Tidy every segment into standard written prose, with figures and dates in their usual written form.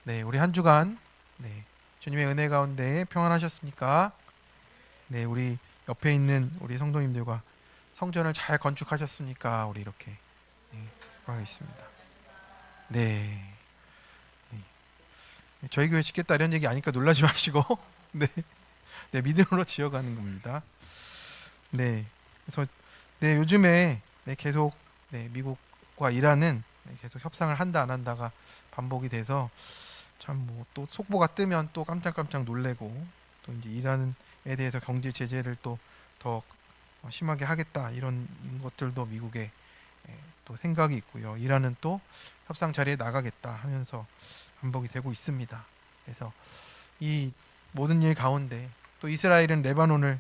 네, 우리 한 주간 주님의 은혜 가운데 평안하셨습니까? 네, 우리 옆에 있는 우리 성도님들과 성전을 잘 건축하셨습니까? 우리 이렇게 하겠습니다. 네, 네. 저희 교회 짓겠다 이런 얘기 아니까 놀라지 마시고 네, 네, 믿음으로 지어가는 겁니다. 네, 그래서 요즘에 계속 미국과 이란은 계속 협상을 한다 안 한다가 반복이 돼서 참 뭐 또 속보가 뜨면 또 깜짝깜짝 놀래고, 또 이제 이란에 대해서 경제 제재를 또 더 심하게 하겠다 이런 것들도 미국에 또 생각이 있고요. 이란은 또 협상 자리에 나가겠다 하면서 반복이 되고 있습니다. 그래서 이 모든 일 가운데 또 이스라엘은 레바논을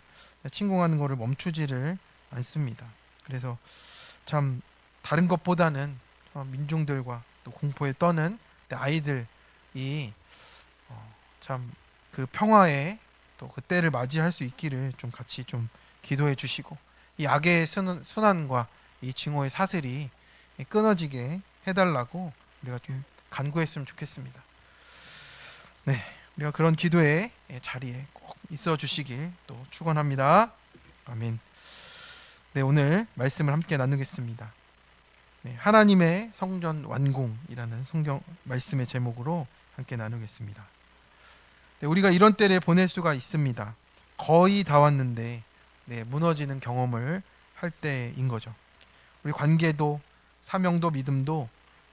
침공하는 것을 멈추지를 않습니다. 그래서 참 다른 것보다는 민중들과 또 공포에 떠는 아이들이 참 그 평화의 또 그 때를 맞이할 수 있기를 좀 같이 좀 기도해 주시고, 이 악의 순환과 이 증오의 사슬이 끊어지게 해달라고 우리가 좀 간구했으면 좋겠습니다. 네, 우리가 그런 기도의 자리에 꼭 있어 주시길 또 축원합니다. 아멘. 네, 오늘 말씀을 함께 나누겠습니다. 네, 하나님의 성전 완공이라는 성경 말씀의 제목으로 함께 나누겠습니다. 네, 우리가 이런 때를 보낼 수가 있습니다. 거의 다 왔는데 무너지는 경험을 할 때인 거죠. 우리 관계도 사명도 믿음도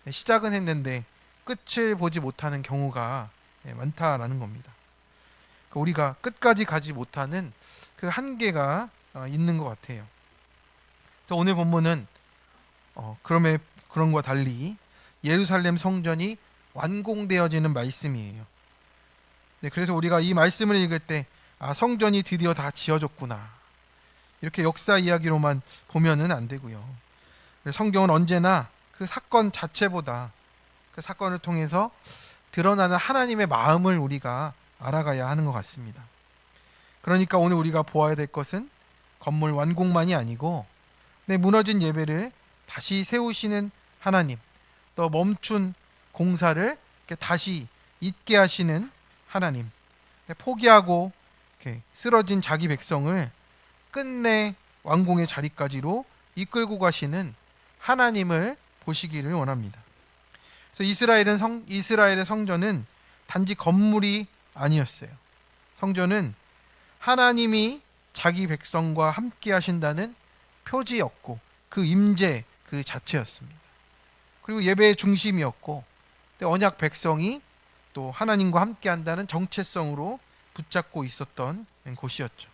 시작은 했는데 끝을 보지 못하는 경우가 많다라는 겁니다. 우리가 끝까지 가지 못하는 그 한계가 있는 것 같아요. 그래서 오늘 본문은 그런 것과 달리 예루살렘 성전이 완공되어지는 말씀이에요. 네, 그래서 우리가 이 말씀을 읽을 때 성전이 드디어 다 지어졌구나, 이렇게 역사 이야기로만 보면은 안 되고요. 성경은 언제나 그 사건 자체보다 그 사건을 통해서 드러나는 하나님의 마음을 우리가 알아가야 하는 것 같습니다. 그러니까 오늘 우리가 보아야 될 것은 건물 완공만이 아니고 무너진 예배를 다시 세우시는 하나님, 또 멈춘 공사를 다시 있게 하시는 하나님, 포기하고 쓰러진 자기 백성을 끝내 완공의 자리까지로 이끌고 가시는 하나님을 보시기를 원합니다. 그래서 이스라엘의 성전은 단지 건물이 아니었어요. 성전은 하나님이 자기 백성과 함께 하신다는 표지였고 그 임재 그 자체였습니다. 그리고 예배의 중심이었고, 언약 백성이 또 하나님과 함께 한다는 정체성으로 붙잡고 있었던 곳이었죠.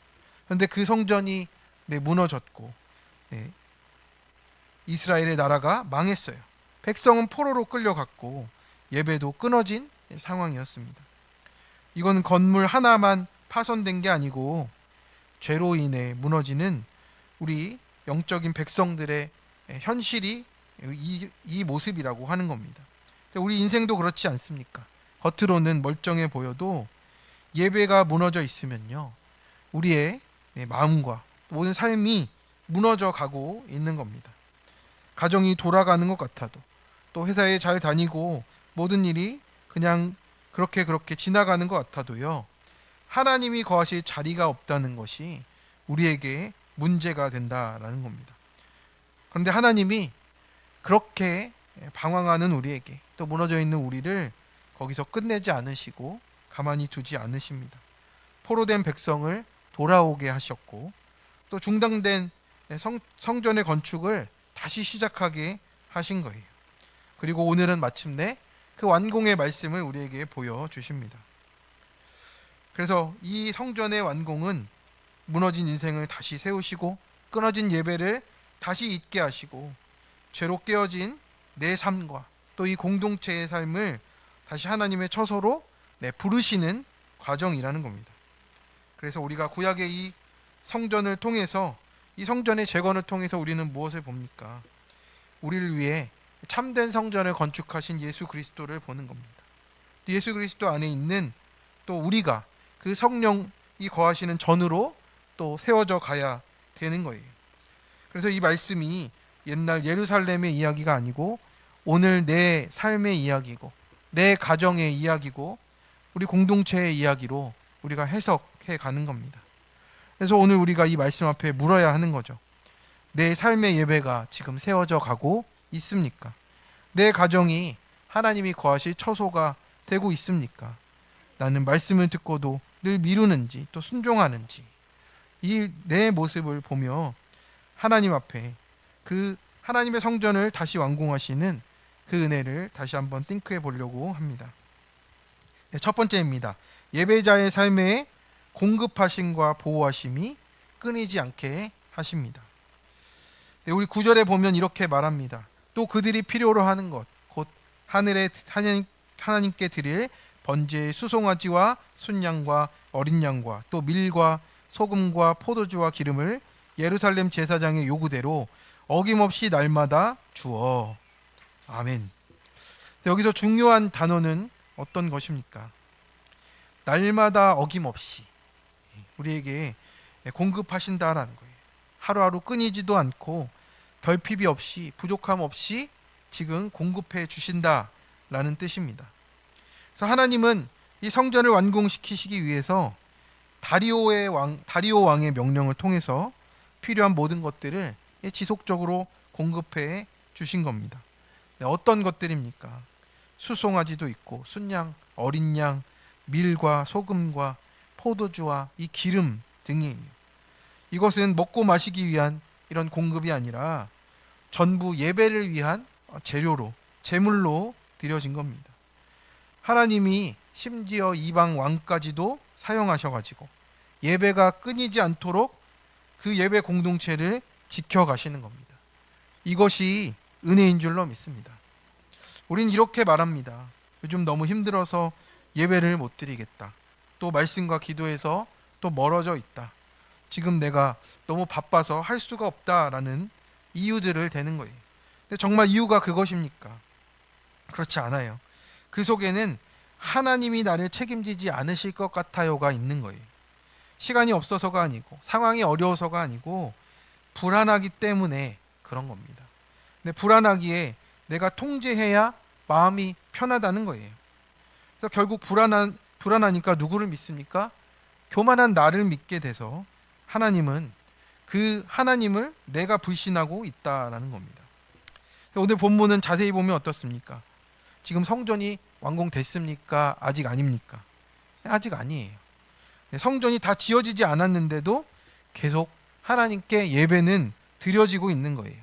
그런데 그 성전이 무너졌고 이스라엘의 나라가 망했어요. 백성은 포로로 끌려갔고 예배도 끊어진 상황이었습니다. 이건 건물 하나만 파손된 게 아니고 죄로 인해 무너지는 우리 영적인 백성들의 현실이 이 모습이라고 하는 겁니다. 우리 인생도 그렇지 않습니까? 겉으로는 멀쩡해 보여도 예배가 무너져 있으면요, 우리의 마음과 모든 삶이 무너져 가고 있는 겁니다. 가정이 돌아가는 것 같아도, 또 회사에 잘 다니고 모든 일이 그냥 그렇게 지나가는 것 같아도요, 하나님이 거하실 자리가 없다는 것이 우리에게 문제가 된다라는 겁니다. 그런데 하나님이 그렇게 방황하는 우리에게, 또 무너져 있는 우리를 거기서 끝내지 않으시고 가만히 두지 않으십니다. 포로된 백성을 돌아오게 하셨고, 또 중단된 성전의 건축을 다시 시작하게 하신 거예요. 그리고 오늘은 마침내 그 완공의 말씀을 우리에게 보여주십니다. 그래서 이 성전의 완공은 무너진 인생을 다시 세우시고, 끊어진 예배를 다시 있게 하시고, 죄로 깨어진 내 삶과 또 이 공동체의 삶을 다시 하나님의 처소로 부르시는 과정이라는 겁니다. 그래서 우리가 구약의 이 성전을 통해서, 이 성전의 재건을 통해서 우리는 무엇을 봅니까? 우리를 위해 참된 성전을 건축하신 예수 그리스도를 보는 겁니다. 예수 그리스도 안에 있는 또 우리가 그 성령이 거하시는 전으로 또 세워져 가야 되는 거예요. 그래서 이 말씀이 옛날 예루살렘의 이야기가 아니고 오늘 내 삶의 이야기고, 내 가정의 이야기고 우리 공동체의 이야기로 우리가 해석해 가는 겁니다. 그래서 오늘 우리가 이 말씀 앞에 물어야 하는 거죠. 내 삶의 예배가 지금 세워져 가고 있습니까? 내 가정이 하나님이 거하실 처소가 되고 있습니까? 나는 말씀을 듣고도 늘 미루는지 또 순종하는지, 이 내 모습을 보며 하나님 앞에 그 하나님의 성전을 다시 완공하시는 그 은혜를 다시 한번 띵크해 보려고 합니다. 네, 첫 번째입니다. 예배자의 삶에 공급하심과 보호하심이 끊이지 않게 하십니다. 네, 우리 9절에 보면 이렇게 말합니다. 또 그들이 필요로 하는 것, 곧 하늘에 하나님께 드릴 번제의 수송아지와 순양과 어린 양과 또 밀과 소금과 포도주와 기름을 예루살렘 제사장의 요구대로 어김없이 날마다 주어. 아멘. 여기서 중요한 단어는 어떤 것입니까? 날마다 어김없이 우리에게 공급하신다라는 거예요. 하루하루 끊이지도 않고 결핍이 없이 부족함 없이 지금 공급해 주신다라는 뜻입니다. 그래서 하나님은 이 성전을 완공시키시기 위해서 다리오 왕의 명령을 통해서 필요한 모든 것들을 지속적으로 공급해 주신 겁니다. 네, 어떤 것들입니까? 수송아지도 있고 순양, 어린 양, 밀과 소금과 포도주와 이 기름 등이에요. 이것은 먹고 마시기 위한 이런 공급이 아니라 전부 예배를 위한 재료로, 제물로 드려진 겁니다. 하나님이 심지어 이방 왕까지도 사용하셔가지고 예배가 끊이지 않도록 그 예배 공동체를 지켜가시는 겁니다. 이것이 은혜인 줄로 믿습니다. 우린 이렇게 말합니다. 요즘 너무 힘들어서 예배를 못 드리겠다. 또 말씀과 기도에서 또 멀어져 있다. 지금 내가 너무 바빠서 할 수가 없다라는 이유들을 대는 거예요. 근데 정말 이유가 그것입니까? 그렇지 않아요. 그 속에는 하나님이 나를 책임지지 않으실 것 같아요가 있는 거예요. 시간이 없어서가 아니고 상황이 어려워서가 아니고 불안하기 때문에 그런 겁니다. 근데 불안하기에 내가 통제해야 마음이 편하다는 거예요. 그래서 결국 불안하니까 누구를 믿습니까? 교만한 나를 믿게 돼서 하나님은 그 하나님을 내가 불신하고 있다라는 겁니다. 오늘 본문은 자세히 보면 어떻습니까? 지금 성전이 완공됐습니까? 아직 아닙니까? 아직 아니에요. 성전이 다 지어지지 않았는데도 계속 하나님께 예배는 드려지고 있는 거예요.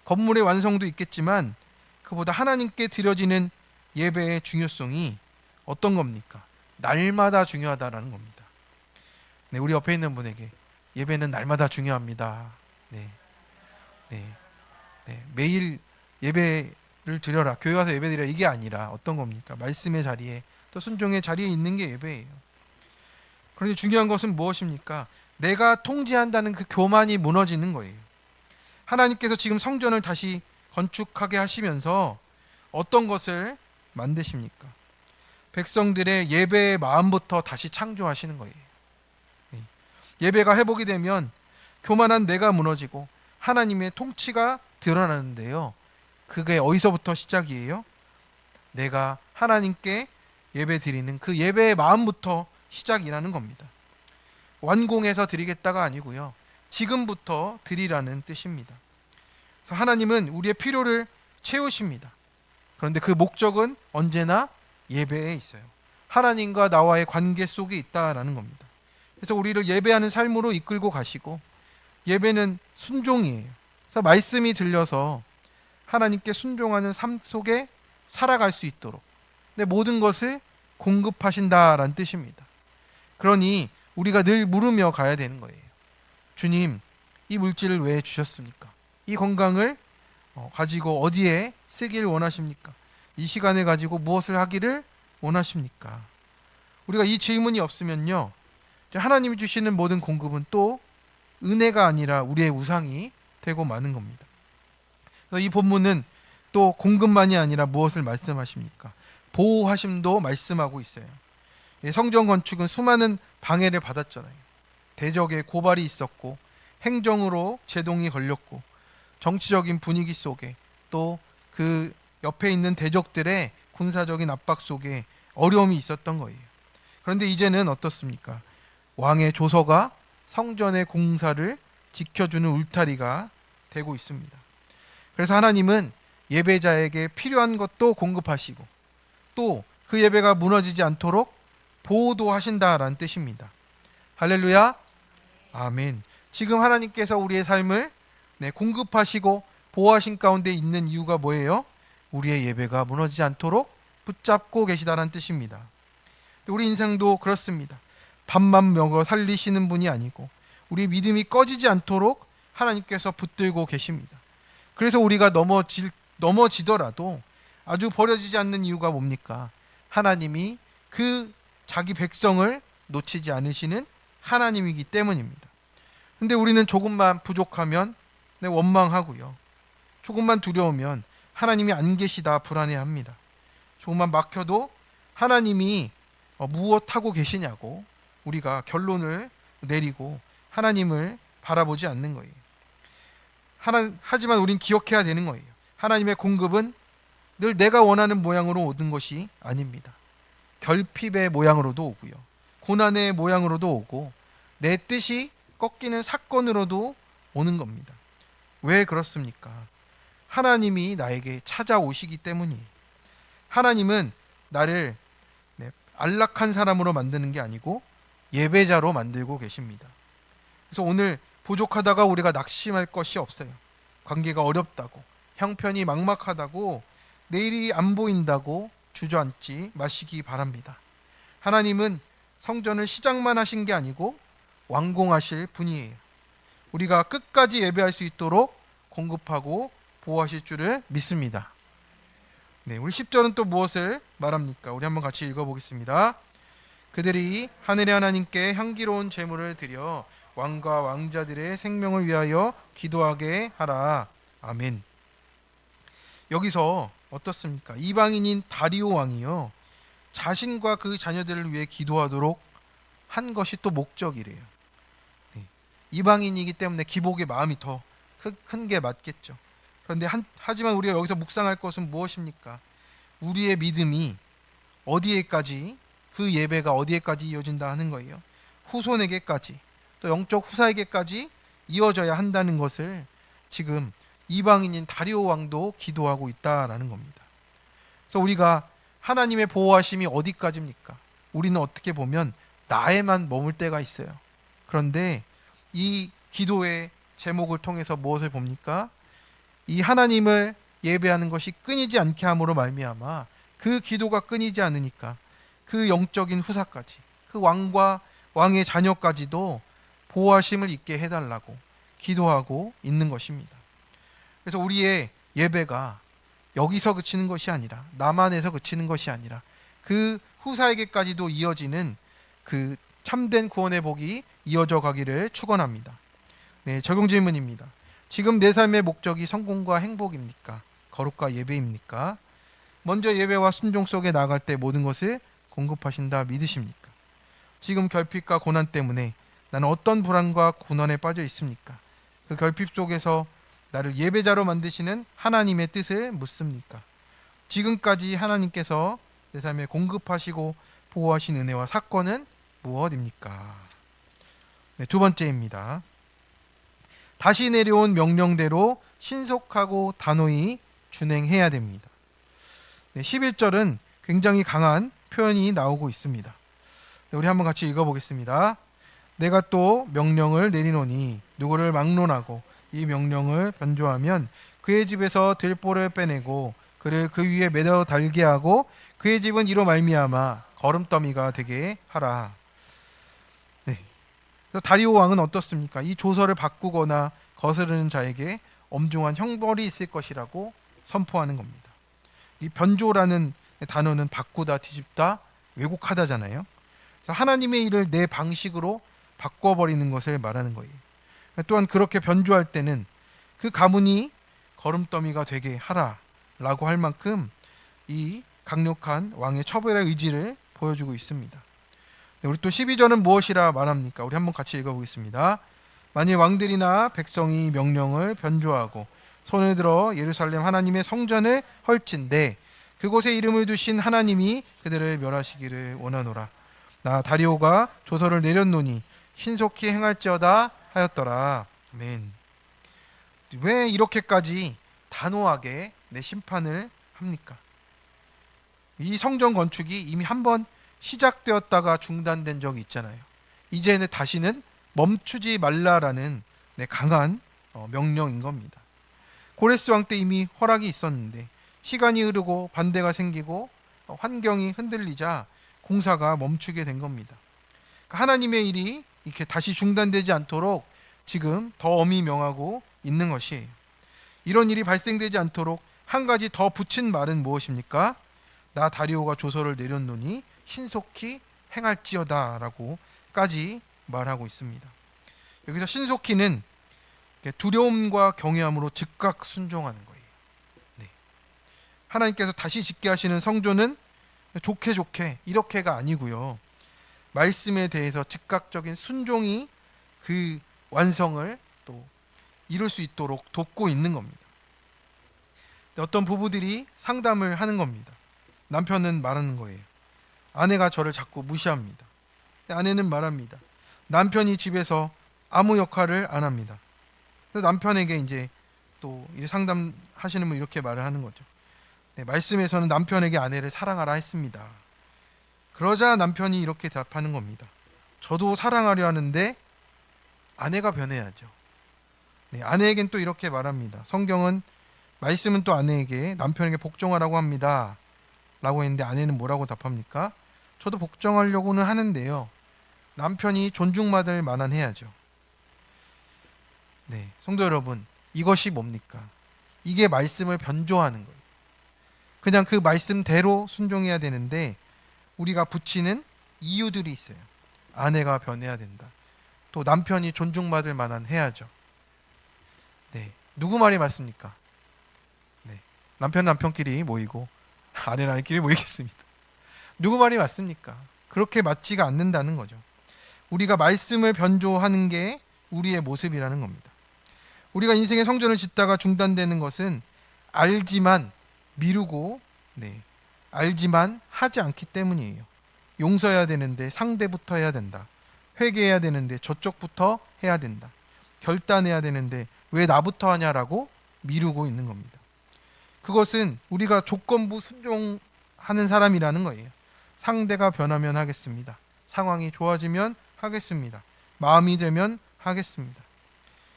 건물의 완성도 있겠지만 그보다 하나님께 드려지는 예배의 중요성이 어떤 겁니까? 날마다 중요하다라는 겁니다. 네, 우리 옆에 있는 분에게 예배는 날마다 중요합니다. 네, 매일 예배를 드려라, 교회 와서 예배 드려라, 이게 아니라 어떤 겁니까? 말씀의 자리에 또 순종의 자리에 있는 게 예배예요. 그런데 중요한 것은 무엇입니까? 내가 통제한다는 그 교만이 무너지는 거예요. 하나님께서 지금 성전을 다시 건축하게 하시면서 어떤 것을 만드십니까? 백성들의 예배의 마음부터 다시 창조하시는 거예요. 예배가 회복이 되면 교만한 내가 무너지고 하나님의 통치가 드러나는데요. 그게 어디서부터 시작이에요? 내가 하나님께 예배 드리는 그 예배의 마음부터 시작이라는 겁니다. 완공해서 드리겠다가 아니고요. 지금부터 드리라는 뜻입니다. 그래서 하나님은 우리의 필요를 채우십니다. 그런데 그 목적은 언제나 예배에 있어요. 하나님과 나와의 관계 속에 있다라는 겁니다. 그래서 우리를 예배하는 삶으로 이끌고 가시고 예배는 순종이에요. 그래서 말씀이 들려서 하나님께 순종하는 삶 속에 살아갈 수 있도록 모든 것을 공급하신다라는 뜻입니다. 그러니 우리가 늘 물으며 가야 되는 거예요. 주님, 이 물질을 왜 주셨습니까? 이 건강을 가지고 어디에 쓰길 원하십니까? 이 시간을 가지고 무엇을 하기를 원하십니까? 우리가 이 질문이 없으면요, 하나님이 주시는 모든 공급은 또 은혜가 아니라 우리의 우상이 되고 마는 겁니다. 그래서 이 본문은 또 공급만이 아니라 무엇을 말씀하십니까? 보호하심도 말씀하고 있어요. 성전 건축은 수많은 방해를 받았잖아요. 대적의 고발이 있었고 행정으로 제동이 걸렸고 정치적인 분위기 속에 또 그 옆에 있는 대적들의 군사적인 압박 속에 어려움이 있었던 거예요. 그런데 이제는 어떻습니까? 왕의 조서가 성전의 공사를 지켜주는 울타리가 되고 있습니다. 그래서 하나님은 예배자에게 필요한 것도 공급하시고 또 그 예배가 무너지지 않도록 보호도 하신다라는 뜻입니다. 할렐루야. 아멘. 지금 하나님께서 우리의 삶을 공급하시고 보호하신 가운데 있는 이유가 뭐예요? 우리의 예배가 무너지지 않도록 붙잡고 계시다는 뜻입니다. 우리 인생도 그렇습니다. 밥만 먹어 살리시는 분이 아니고 우리 믿음이 꺼지지 않도록 하나님께서 붙들고 계십니다. 그래서 우리가 넘어지더라도 아주 버려지지 않는 이유가 뭡니까? 하나님이 그 자기 백성을 놓치지 않으시는 하나님이기 때문입니다. 근데 우리는 조금만 부족하면 원망하고요. 조금만 두려우면 하나님이 안 계시다 불안해합니다. 조금만 막혀도 하나님이 무엇하고 계시냐고 우리가 결론을 내리고 하나님을 바라보지 않는 거예요. 하지만 우린 기억해야 되는 거예요. 하나님의 공급은 늘 내가 원하는 모양으로 오는 것이 아닙니다. 결핍의 모양으로도 오고요. 고난의 모양으로도 오고 내 뜻이 꺾이는 사건으로도 오는 겁니다. 왜 그렇습니까? 하나님이 나에게 찾아오시기 때문이에요. 하나님은 나를 안락한 사람으로 만드는 게 아니고 예배자로 만들고 계십니다. 그래서 오늘 부족하다가 우리가 낙심할 것이 없어요. 관계가 어렵다고, 형편이 막막하다고, 내일이 안 보인다고 주저앉지 마시기 바랍니다. 하나님은 성전을 시작만 하신 게 아니고 완공하실 분이에요. 우리가 끝까지 예배할 수 있도록 공급하고 보호하실 줄을 믿습니다. 우리 10절은 또 무엇을 말합니까? 우리 한번 같이 읽어보겠습니다. 그들이 하늘의 하나님께 향기로운 제물을 드려 왕과 왕자들의 생명을 위하여 기도하게 하라. 아멘. 여기서 어떻습니까? 이방인인 다리오 왕이요, 자신과 그 자녀들을 위해 기도하도록 한 것이 또 목적이래요. 이방인이기 때문에 기복의 마음이 더 큰 게 맞겠죠. 그런데 하지만 우리가 여기서 묵상할 것은 무엇입니까? 우리의 믿음이 어디에까지, 그 예배가 어디에까지 이어진다 하는 거예요. 후손에게까지, 또 영적 후사에게까지 이어져야 한다는 것을 지금 이방인인 다리오 왕도 기도하고 있다라는 겁니다. 그래서 우리가 하나님의 보호하심이 어디까지입니까? 우리는 어떻게 보면 나에만 머물 때가 있어요. 그런데 이 기도의 제목을 통해서 무엇을 봅니까? 이 하나님을 예배하는 것이 끊이지 않게 함으로 말미암아 그 기도가 끊이지 않으니까 그 영적인 후사까지, 그 왕과 왕의 자녀까지도 보호하심을 있게 해달라고 기도하고 있는 것입니다. 그래서 우리의 예배가 여기서 그치는 것이 아니라, 나만에서 그치는 것이 아니라 그 후사에게까지도 이어지는 그 참된 구원의 복이 이어져 가기를 축원합니다. 적용 질문입니다. 지금 내 삶의 목적이 성공과 행복입니까? 거룩과 예배입니까? 먼저 예배와 순종 속에 나아갈 때 모든 것을 공급하신다 믿으십니까? 지금 결핍과 고난 때문에 나는 어떤 불안과 고난에 빠져 있습니까? 그 결핍 속에서 나를 예배자로 만드시는 하나님의 뜻을 묻습니까? 지금까지 하나님께서 내 삶에 공급하시고 보호하신 은혜와 사건은 무엇입니까? 두 번째입니다. 다시 내려온 명령대로 신속하고 단호히 준행해야 됩니다. 11절은 굉장히 강한 표현이 나오고 있습니다. 우리 한번 같이 읽어보겠습니다. 내가 또 명령을 내리노니 누구를 막론하고 이 명령을 변조하면 그의 집에서 들보를 빼내고 그를 그 위에 매어 달게 하고 그의 집은 이로 말미암아 거름더미가 되게 하라. 다리오 왕은 어떻습니까? 이 조서를 바꾸거나 거스르는 자에게 엄중한 형벌이 있을 것이라고 선포하는 겁니다. 이 변조라는 단어는 바꾸다, 뒤집다, 왜곡하다잖아요. 그래서 하나님의 일을 내 방식으로 바꿔버리는 것을 말하는 거예요. 또한 그렇게 변조할 때는 그 가문이 거름더미가 되게 하라라고 할 만큼 이 강력한 왕의 처벌의 의지를 보여주고 있습니다. 우리 또 12절은 무엇이라 말합니까? 우리 한번 같이 읽어보겠습니다. 만일 왕들이나 백성이 명령을 변조하고 손을 들어 예루살렘 하나님의 성전을 헐진대 그곳에 이름을 두신 하나님이 그들을 멸하시기를 원하노라. 나 다리오가 조서를 내렸노니 신속히 행할지어다 하였더라. 아멘. 왜 이렇게까지 단호하게 내 심판을 합니까? 이 성전 건축이 이미 한번 시작되었다가 중단된 적이 있잖아요. 이제는 다시는 멈추지 말라라는 강한 명령인 겁니다. 고레스 왕 때 이미 허락이 있었는데 시간이 흐르고 반대가 생기고 환경이 흔들리자 공사가 멈추게 된 겁니다. 하나님의 일이 이렇게 다시 중단되지 않도록 지금 더 엄히 명하고 있는 것이에요. 이런 일이 발생되지 않도록 한 가지 더 붙인 말은 무엇입니까? 나 다리오가 조서를 내렸노니 신속히 행할지어다 라고까지 말하고 있습니다. 여기서 신속히는 두려움과 경외함으로 즉각 순종하는 거예요. 네. 하나님께서 다시 짓게 하시는 성전은 좋게 이렇게가 아니고요. 말씀에 대해서 즉각적인 순종이 그 완성을 또 이룰 수 있도록 돕고 있는 겁니다. 어떤 부부들이 상담을 하는 겁니다. 남편은 말하는 거예요. 아내가 저를 자꾸 무시합니다. 아내는 말합니다. 남편이 집에서 아무 역할을 안 합니다. 그래서 남편에게 이제 또 상담하시는 분 이렇게 말을 하는 거죠. 네, 말씀에서는 남편에게 아내를 사랑하라 했습니다. 그러자 남편이 이렇게 답하는 겁니다. 저도 사랑하려 하는데 아내가 변해야죠. 네, 아내에겐 또 이렇게 말합니다. 성경은 말씀은 또 아내에게 남편에게 복종하라고 합니다. 라고 했는데 아내는 뭐라고 답합니까? 저도 복종하려고는 하는데요. 남편이 존중받을 만한 해야죠. 네, 성도 여러분, 이것이 뭡니까? 이게 말씀을 변조하는 거예요. 그냥 그 말씀대로 순종해야 되는데 우리가 붙이는 이유들이 있어요. 아내가 변해야 된다. 또 남편이 존중받을 만한 해야죠. 네, 누구 말이 맞습니까? 네, 남편끼리 모이고 아내는 아내끼리 모이겠습니다. 누구 말이 맞습니까? 그렇게 맞지가 않는다는 거죠. 우리가 말씀을 변조하는 게 우리의 모습이라는 겁니다. 우리가 인생의 성전을 짓다가 중단되는 것은 알지만 미루고 알지만 하지 않기 때문이에요. 용서해야 되는데 상대부터 해야 된다. 회개해야 되는데 저쪽부터 해야 된다. 결단해야 되는데 왜 나부터 하냐라고 미루고 있는 겁니다. 그것은 우리가 조건부 순종하는 사람이라는 거예요. 상대가 변하면 하겠습니다. 상황이 좋아지면 하겠습니다. 마음이 되면 하겠습니다.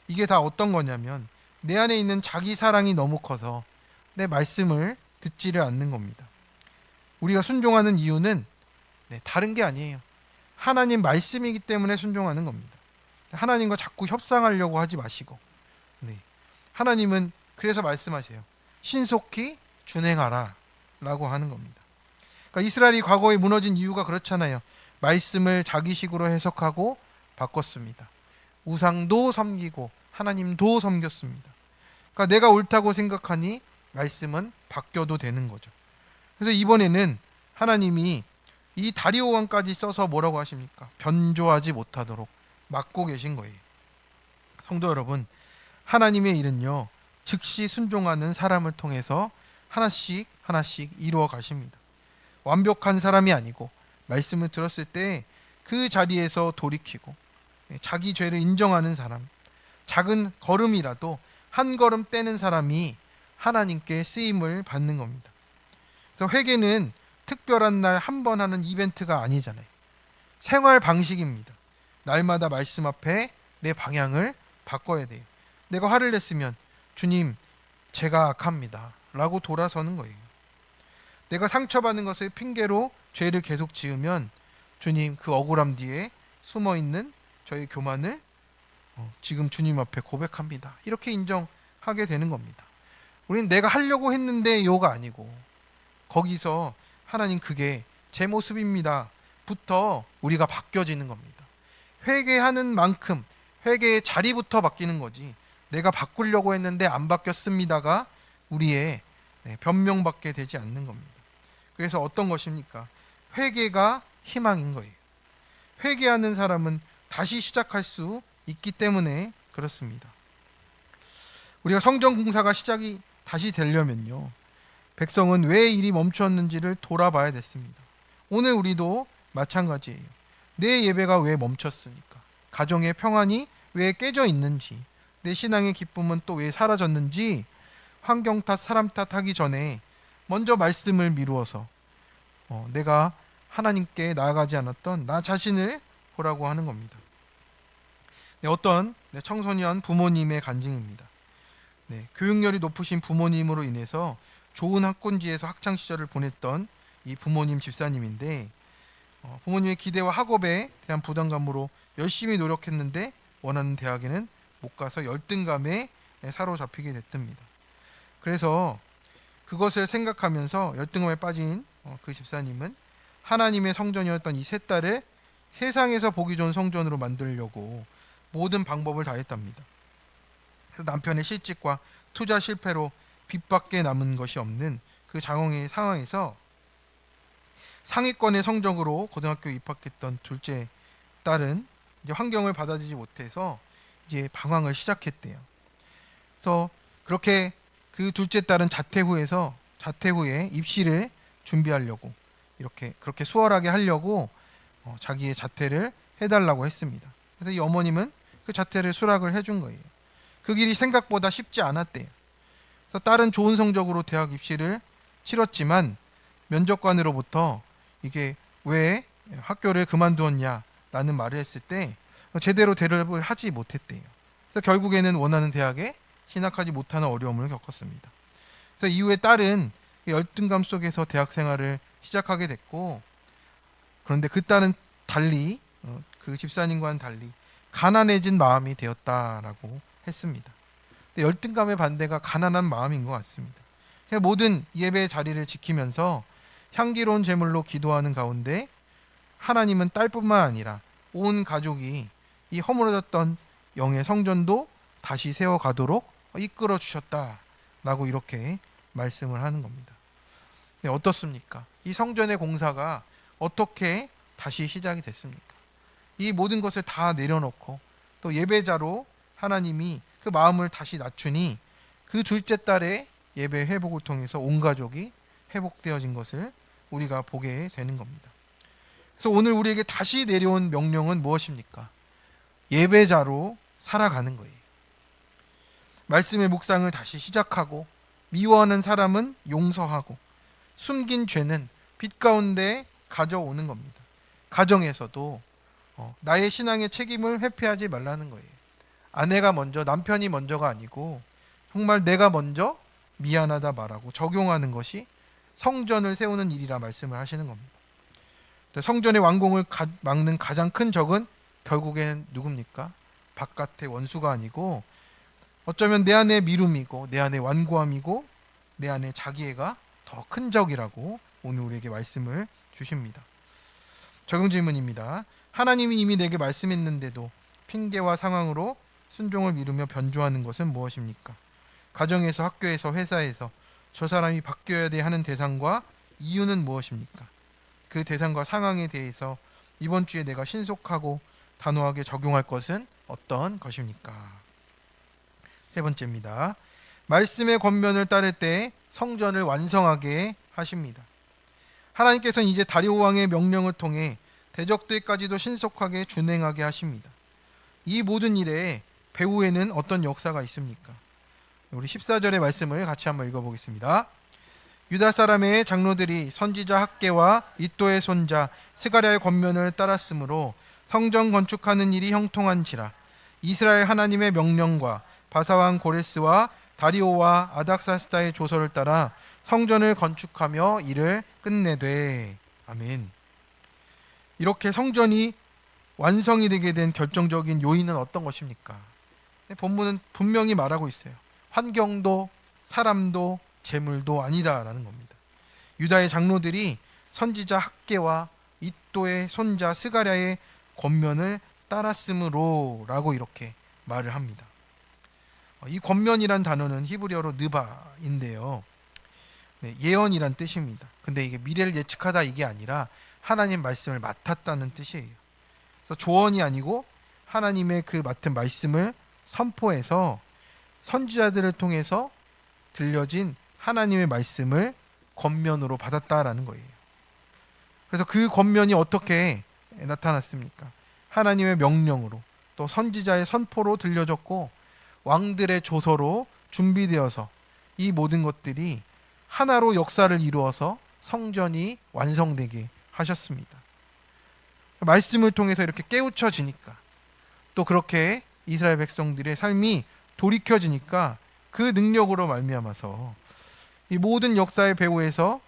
이게 다 어떤 거냐면 내 안에 있는 자기 사랑이 너무 커서 내 말씀을 듣지를 않는 겁니다. 우리가 순종하는 이유는 다른 게 아니에요. 하나님 말씀이기 때문에 순종하는 겁니다. 하나님과 자꾸 협상하려고 하지 마시고 하나님은 그래서 말씀하세요. 신속히 준행하라 라고 하는 겁니다. 그러니까 이스라엘이 과거에 무너진 이유가 그렇잖아요. 말씀을 자기식으로 해석하고 바꿨습니다. 우상도 섬기고 하나님도 섬겼습니다. 그러니까 내가 옳다고 생각하니 말씀은 바뀌어도 되는 거죠. 그래서 이번에는 하나님이 이 다리오 왕까지 써서 뭐라고 하십니까? 변조하지 못하도록 막고 계신 거예요. 성도 여러분, 하나님의 일은요 즉시 순종하는 사람을 통해서 하나씩 이루어 가십니다. 완벽한 사람이 아니고 말씀을 들었을 때 그 자리에서 돌이키고 자기 죄를 인정하는 사람, 작은 걸음이라도 한 걸음 떼는 사람이 하나님께 쓰임을 받는 겁니다. 그래서 회개는 특별한 날 한 번 하는 이벤트가 아니잖아요. 생활 방식입니다. 날마다 말씀 앞에 내 방향을 바꿔야 돼요. 내가 화를 냈으면 주님 제가 악합니다 라고 돌아서는 거예요. 내가 상처받는 것을 핑계로 죄를 계속 지으면 주님 그 억울함 뒤에 숨어있는 저의 교만을 지금 주님 앞에 고백합니다. 이렇게 인정하게 되는 겁니다. 우리는 내가 하려고 했는데 요가 아니고 거기서 하나님 그게 제 모습입니다 부터 우리가 바뀌어지는 겁니다. 회개하는 만큼 회개의 자리부터 바뀌는 거지 내가 바꾸려고 했는데 안 바뀌었습니다가 우리의 변명받게 되지 않는 겁니다. 그래서 어떤 것입니까? 회개가 희망인 거예요. 회개하는 사람은 다시 시작할 수 있기 때문에 그렇습니다. 우리가 성전 공사가 시작이 다시 되려면요 백성은 왜 일이 멈추었는지를 돌아봐야 됐습니다. 오늘 우리도 마찬가지예요. 내 예배가 왜 멈췄습니까? 가정의 평안이 왜 깨져 있는지, 내 신앙의 기쁨은 또 왜 사라졌는지, 환경 탓, 사람 탓 하기 전에 먼저 말씀을 미루어서 내가 하나님께 나아가지 않았던 나 자신을 보라고 하는 겁니다. 어떤 청소년 부모님의 간증입니다. 교육열이 높으신 부모님으로 인해서 좋은 학군지에서 학창 시절을 보냈던 이 부모님 집사님인데, 부모님의 기대와 학업에 대한 부담감으로 열심히 노력했는데 원하는 대학에는 못 가서 열등감에 사로잡히게 됐답니다. 그래서 그것을 생각하면서 열등감에 빠진 그 집사님은 하나님의 성전이었던 이 세 딸을 세상에서 보기 좋은 성전으로 만들려고 모든 방법을 다했답니다. 그래서 남편의 실직과 투자 실패로 빚밖에 남은 것이 없는 그 장엄의 상황에서 상위권의 성적으로 고등학교에 입학했던 둘째 딸은 이제 환경을 받아들이지 못해서 이제 방황을 시작했대요. 그래서 그렇게 그 둘째 딸은 자퇴 후에 입시를 준비하려고 그렇게 수월하게 하려고 자기의 자퇴를 해달라고 했습니다. 그래서 이 어머님은 그 자퇴를 수락을 해준 거예요. 그 길이 생각보다 쉽지 않았대요. 그래서 딸은 좋은 성적으로 대학 입시를 치렀지만 면접관으로부터 이게 왜 학교를 그만두었냐라는 말을 했을 때 제대로 대답을 하지 못했대요. 그래서 결국에는 원하는 대학에 진학하지 못하는 어려움을 겪었습니다. 그래서 이후에 딸은 열등감 속에서 대학 생활을 시작하게 됐고, 그런데 그 딸은 달리 그 집사님과는 달리 가난해진 마음이 되었다라고 했습니다. 열등감의 반대가 가난한 마음인 것 같습니다. 모든 예배 자리를 지키면서 향기로운 제물로 기도하는 가운데 하나님은 딸뿐만 아니라 온 가족이 이 허물어졌던 영의 성전도 다시 세워가도록 이끌어 주셨다라고 이렇게 말씀을 하는 겁니다. 어떻습니까? 이 성전의 공사가 어떻게 다시 시작이 됐습니까? 이 모든 것을 다 내려놓고 또 예배자로 하나님이 그 마음을 다시 낮추니 그 둘째 딸의 예배 회복을 통해서 온 가족이 회복되어진 것을 우리가 보게 되는 겁니다. 그래서 오늘 우리에게 다시 내려온 명령은 무엇입니까? 예배자로 살아가는 거예요. 말씀의 묵상을 다시 시작하고 미워하는 사람은 용서하고 숨긴 죄는 빛 가운데 가져오는 겁니다. 가정에서도 나의 신앙의 책임을 회피하지 말라는 거예요. 아내가 먼저, 남편이 먼저가 아니고 정말 내가 먼저 미안하다 말하고 적용하는 것이 성전을 세우는 일이라 말씀을 하시는 겁니다. 성전의 완공을 막는 가장 큰 적은 결국엔 누굽니까? 바깥의 원수가 아니고 어쩌면 내 안의 미움이고 내 안의 완고함이고 내 안의 자기애가 더 큰 적이라고 오늘 우리에게 말씀을 주십니다. 적용 질문입니다. 하나님이 이미 내게 말씀했는데도 핑계와 상황으로 순종을 미루며 변조하는 것은 무엇입니까? 가정에서, 학교에서, 회사에서 저 사람이 바뀌어야 돼 하는 대상과 이유는 무엇입니까? 그 대상과 상황에 대해서 이번 주에 내가 신속하고 단호하게 적용할 것은 어떤 것입니까? 세 번째입니다. 말씀의 권면을 따를 때 성전을 완성하게 하십니다. 하나님께서는 이제 다리오 왕의 명령을 통해 대적들까지도 신속하게 준행하게 하십니다. 이 모든 일에 배후에는 어떤 역사가 있습니까? 우리 14절의 말씀을 같이 한번 읽어보겠습니다. 유다 사람의 장로들이 선지자 학개와 이또의 손자 스가랴의 권면을 따랐으므로 성전 건축하는 일이 형통한지라. 이스라엘 하나님의 명령과 바사왕 고레스와 다리오와 아닥사스다의 조서를 따라 성전을 건축하며 일을 끝내되. 아멘. 이렇게 성전이 완성이 되게 된 결정적인 요인은 어떤 것입니까? 본문은 분명히 말하고 있어요. 환경도 사람도 재물도 아니다라는 겁니다. 유다의 장로들이 선지자 학개와 이또의 손자 스가랴의 권면을 따랐으므로라고 이렇게 말을 합니다. 이 권면이란 단어는 히브리어로 느바인데요. 예언이란 뜻입니다. 근데 이게 미래를 예측하다 이게 아니라 하나님 말씀을 맡았다는 뜻이에요. 그래서 조언이 아니고 하나님의 그 맡은 말씀을 선포해서 선지자들을 통해서 들려진 하나님의 말씀을 권면으로 받았다라는 거예요. 그래서 그 권면이 어떻게 나타났습니까? 하나님의 명령으로 또 선지자의 선포로 들려졌고 왕들의 조서로 준비되어서 이 모든 것들이 하나로 역사를 이루어서 성전이 완성되게 하셨습니다. 말씀을 통해서 이렇게 깨우쳐지니까 또 그렇게 이스라엘 백성들의 삶이 돌이켜지니까 그 능력으로 말미암아서 이 모든 역사의 배후에서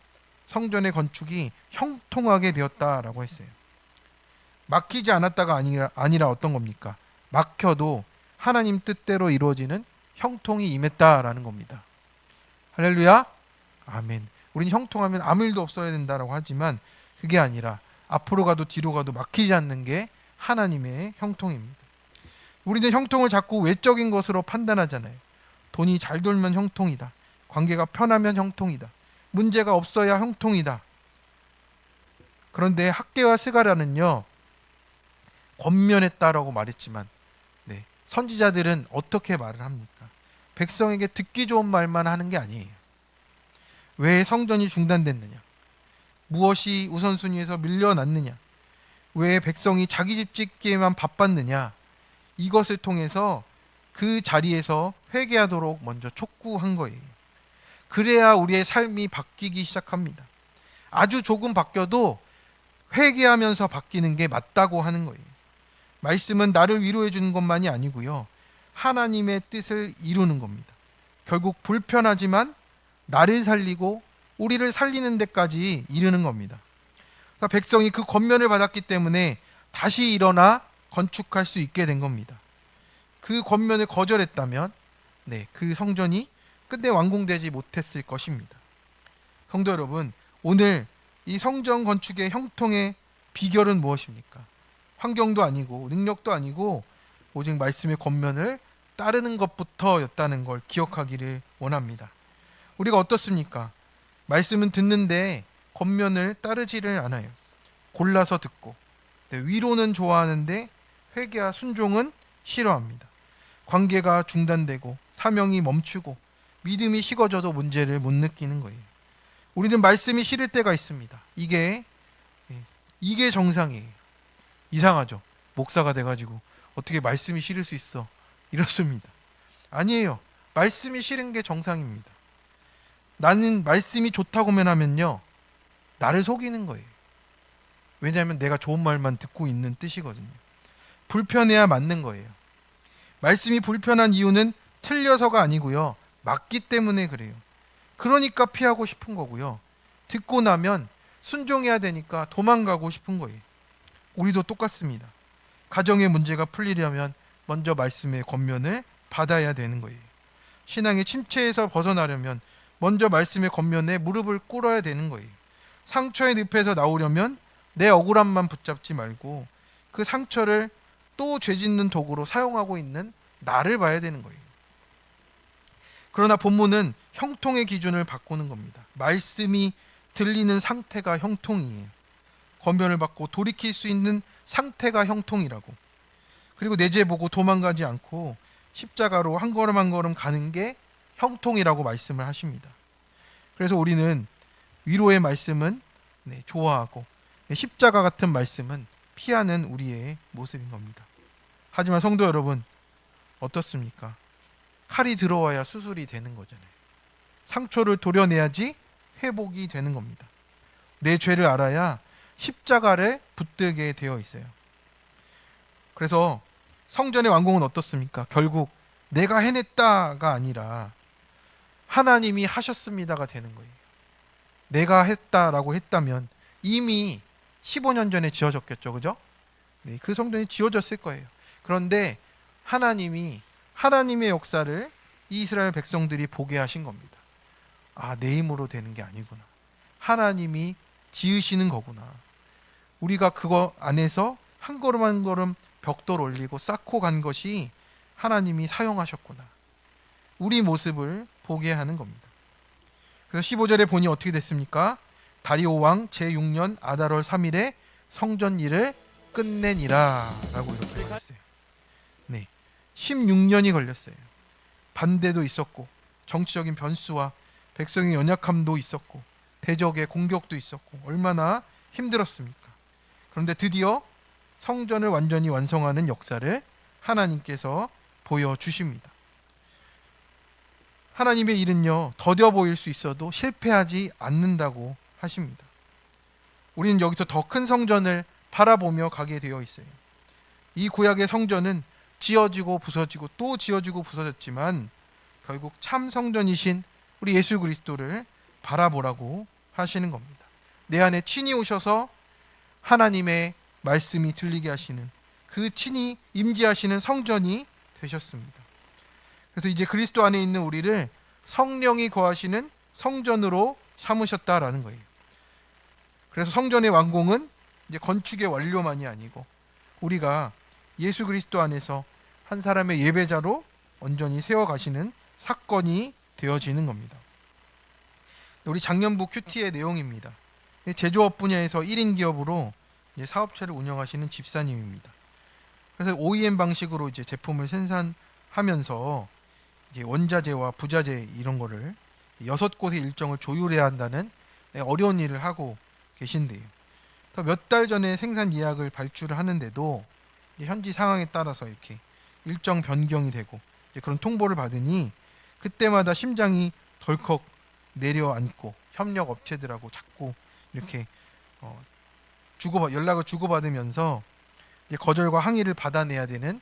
성전의 건축이 형통하게 되었다라고 했어요. 막히지 않았다가 아니라 어떤 겁니까? 막혀도 하나님 뜻대로 이루어지는 형통이 임했다라는 겁니다. 할렐루야. 아멘. 우리는 형통하면 아무 일도 없어야 된다라고 하지만 그게 아니라 앞으로 가도 뒤로 가도 막히지 않는 게 하나님의 형통입니다. 우리는 형통을 자꾸 외적인 것으로 판단하잖아요. 돈이 잘 돌면 형통이다. 관계가 편하면 형통이다. 문제가 없어야 형통이다. 그런데 학개와 스가랴는요, 권면했다라고 말했지만 선지자들은 어떻게 말을 합니까? 백성에게 듣기 좋은 말만 하는 게 아니에요. 왜 성전이 중단됐느냐? 무엇이 우선순위에서 밀려났느냐? 왜 백성이 자기 집 짓기에만 바빴느냐? 이것을 통해서 그 자리에서 회개하도록 먼저 촉구한 거예요. 그래야 우리의 삶이 바뀌기 시작합니다. 아주 조금 바뀌어도 회개하면서 바뀌는 게 맞다고 하는 거예요. 말씀은 나를 위로해 주는 것만이 아니고요. 하나님의 뜻을 이루는 겁니다. 결국 불편하지만 나를 살리고 우리를 살리는 데까지 이르는 겁니다. 백성이 그 권면을 받았기 때문에 다시 일어나 건축할 수 있게 된 겁니다. 그 권면을 거절했다면 그 성전이 끝내 완공되지 못했을 것입니다. 성도 여러분, 오늘 이 성전 건축의 형통의 비결은 무엇입니까? 환경도 아니고 능력도 아니고 오직 말씀의 권면을 따르는 것부터였다는 걸 기억하기를 원합니다. 우리가 어떻습니까? 말씀은 듣는데 권면을 따르지를 않아요. 골라서 듣고 위로는 좋아하는데 회개와 순종은 싫어합니다. 관계가 중단되고 사명이 멈추고 믿음이 식어져도 문제를 못 느끼는 거예요. 우리는 말씀이 싫을 때가 있습니다. 이게 정상이에요. 이상하죠? 목사가 돼가지고 어떻게 말씀이 싫을 수 있어? 이렇습니다. 아니에요. 말씀이 싫은 게 정상입니다. 나는 말씀이 좋다고만 하면요, 나를 속이는 거예요. 왜냐하면 내가 좋은 말만 듣고 있는 뜻이거든요. 불편해야 맞는 거예요. 말씀이 불편한 이유는 틀려서가 아니고요, 맞기 때문에 그래요. 그러니까 피하고 싶은 거고요. 듣고 나면 순종해야 되니까 도망가고 싶은 거예요. 우리도 똑같습니다. 가정의 문제가 풀리려면 먼저 말씀의 권면을 받아야 되는 거예요. 신앙의 침체에서 벗어나려면 먼저 말씀의 권면에 무릎을 꿇어야 되는 거예요. 상처의 늪에서 나오려면 내 억울함만 붙잡지 말고 그 상처를 또 죄짓는 도구로 사용하고 있는 나를 봐야 되는 거예요. 그러나 본문은 형통의 기준을 바꾸는 겁니다. 말씀이 들리는 상태가 형통이에요. 권면을 받고 돌이킬 수 있는 상태가 형통이라고. 그리고 내 죄 보고 도망가지 않고 십자가로 한 걸음 한 걸음 가는 게 형통이라고 말씀을 하십니다. 그래서 우리는 위로의 말씀은 좋아하고 십자가 같은 말씀은 피하는 우리의 모습인 겁니다. 하지만 성도 여러분, 어떻습니까? 칼이 들어와야 수술이 되는 거잖아요. 상처를 도려내야지 회복이 되는 겁니다. 내 죄를 알아야 십자가를 붙들게 되어 있어요. 그래서 성전의 완공은 어떻습니까? 결국 내가 해냈다가 아니라 하나님이 하셨습니다가 되는 거예요. 내가 했다라고 했다면 이미 15년 전에 지어졌겠죠, 그죠? 그 성전이 지어졌을 거예요. 그런데 하나님이 하나님의 역사를 이스라엘 백성들이 보게 하신 겁니다. 아, 내 힘으로 되는 게 아니구나. 하나님이 지으시는 거구나. 우리가 그거 안에서 한 걸음 한 걸음 벽돌 올리고 쌓고 간 것이 하나님이 사용하셨구나. 우리 모습을 보게 하는 겁니다. 그래서 15절에 보니 어떻게 됐습니까? 다리오 왕 제6년 아달월 3일에 성전 일을 끝내니라 라고 이렇게 말했어요. 16년이 걸렸어요. 반대도 있었고 정치적인 변수와 백성의 연약함도 있었고 대적의 공격도 있었고 얼마나 힘들었습니까? 그런데 드디어 성전을 완전히 완성하는 역사를 하나님께서 보여주십니다. 하나님의 일은요, 더뎌 보일 수 있어도 실패하지 않는다고 하십니다. 우리는 여기서 더 큰 성전을 바라보며 가게 되어 있어요. 이 구약의 성전은 지어지고 부서지고 또 지어지고 부서졌지만 결국 참 성전이신 우리 예수 그리스도를 바라보라고 하시는 겁니다. 내 안에 친히 오셔서 하나님의 말씀이 들리게 하시는, 그 친히 임재하시는 성전이 되셨습니다. 그래서 이제 그리스도 안에 있는 우리를 성령이 거하시는 성전으로 삼으셨다라는 거예요. 그래서 성전의 완공은 이제 건축의 완료만이 아니고 우리가 예수 그리스도 안에서 한 사람의 예배자로 온전히 세워가시는 사건이 되어지는 겁니다. 우리 작년부 큐티의 내용입니다. 제조업 분야에서 1인 기업으로 이제 사업체를 운영하시는 집사님입니다. 그래서 OEM 방식으로 이제 제품을 생산하면서 이제 원자재와 부자재 이런 거를 6곳의 일정을 조율해야 한다는 어려운 일을 하고 계신데요. 몇 달 전에 생산 예약을 발주를 하는데도 현지 상황에 따라서 이렇게 일정 변경이 되고 그런 통보를 받으니 그때마다 심장이 덜컥 내려앉고 협력 업체들하고 자꾸 이렇게 연락을 주고받으면서 거절과 항의를 받아내야 되는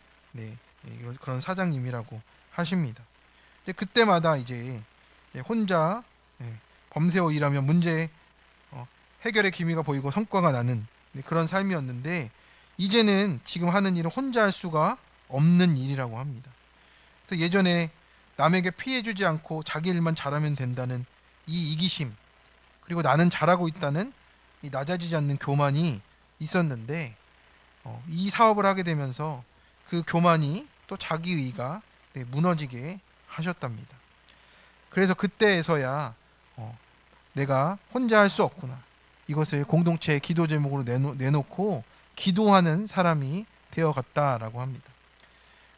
그런 사장님이라고 하십니다. 그때마다 이제 혼자 범세워 일하면 문제 해결의 기미가 보이고 성과가 나는 그런 삶이었는데 이제는 지금 하는 일을 혼자 할 수가 없는 일이라고 합니다. 그래서 예전에 남에게 피해주지 않고 자기 일만 잘하면 된다는 이 이기심, 그리고 나는 잘하고 있다는 이 낮아지지 않는 교만이 있었는데 이 사업을 하게 되면서 그 교만이 또 자기의가 무너지게 하셨답니다. 그래서 그때에서야 내가 혼자 할 수 없구나, 이것을 공동체의 기도 제목으로 내놓고 기도하는 사람이 되어갔다라고 합니다.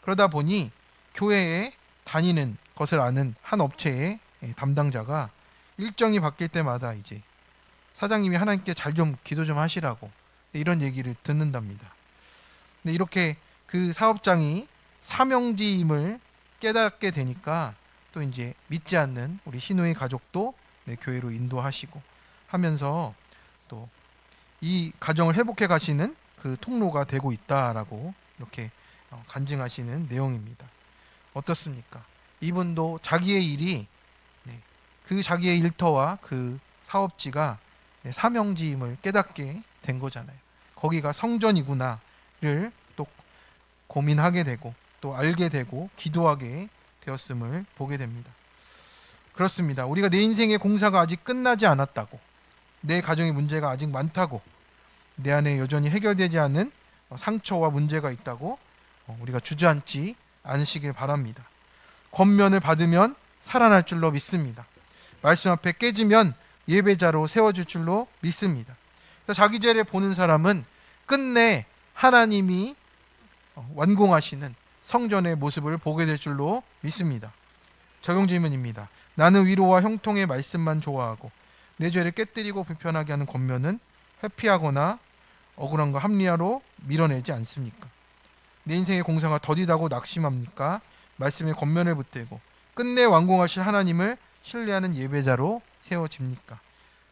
그러다 보니 교회에 다니는 것을 아는 한 업체의 담당자가 일정이 바뀔 때마다 이제 사장님이 하나님께 잘 좀 기도 좀 하시라고 이런 얘기를 듣는답니다. 근데 이렇게 그 사업장이 사명지임을 깨닫게 되니까 또 이제 믿지 않는 우리 신우의 가족도 교회로 인도하시고 하면서 또 이 가정을 회복해 가시는 그 통로가 되고 있다라고 이렇게 간증하시는 내용입니다. 어떻습니까? 이분도 자기의 일이 그 자기의 일터와 그 사업지가 사명지임을 깨닫게 된 거잖아요. 거기가 성전이구나를 또 고민하게 되고 또 알게 되고 기도하게 되었음을 보게 됩니다. 그렇습니다. 우리가 내 인생의 공사가 아직 끝나지 않았다고, 내 가정의 문제가 아직 많다고, 내 안에 여전히 해결되지 않은 상처와 문제가 있다고 우리가 주저앉지 않으시길 바랍니다. 권면을 받으면 살아날 줄로 믿습니다. 말씀 앞에 깨지면 예배자로 세워질 줄로 믿습니다. 자기 죄를 보는 사람은 끝내 하나님이 완공하시는 성전의 모습을 보게 될 줄로 믿습니다. 적용 질문입니다. 나는 위로와 형통의 말씀만 좋아하고 내 죄를 깨뜨리고 불편하게 하는 권면은 회피하거나 억울함과 합리화로 밀어내지 않습니까? 내 인생의 공사가 더디다고 낙심합니까? 말씀에 권면을 붙들고 끝내 완공하실 하나님을 신뢰하는 예배자로 세워집니까?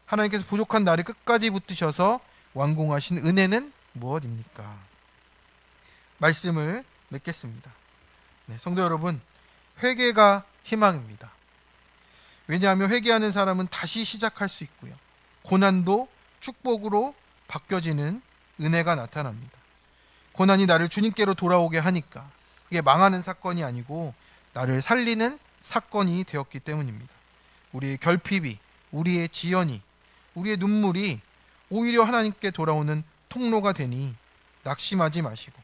하나님께서 부족한 나를 끝까지 붙드셔서 완공하신 은혜는 무엇입니까? 말씀을 맺겠습니다. 성도 여러분, 회개가 희망입니다. 왜냐하면 회개하는 사람은 다시 시작할 수 있고요, 고난도 축복으로 바뀌어지는 은혜가 나타납니다. 고난이 나를 주님께로 돌아오게 하니까 그게 망하는 사건이 아니고 나를 살리는 사건이 되었기 때문입니다. 우리의 결핍이, 우리의 지연이, 우리의 눈물이 오히려 하나님께 돌아오는 통로가 되니 낙심하지 마시고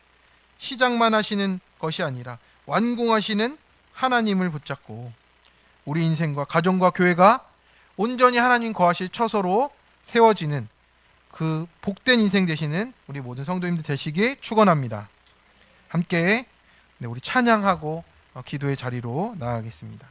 시작만 하시는 것이 아니라 완공하시는 하나님을 붙잡고 우리 인생과 가정과 교회가 온전히 하나님 거하실 처소로 세워지는 그 복된 인생 되시는 우리 모든 성도님들 되시길 축원합니다. 함께 우리 찬양하고 기도의 자리로 나아가겠습니다.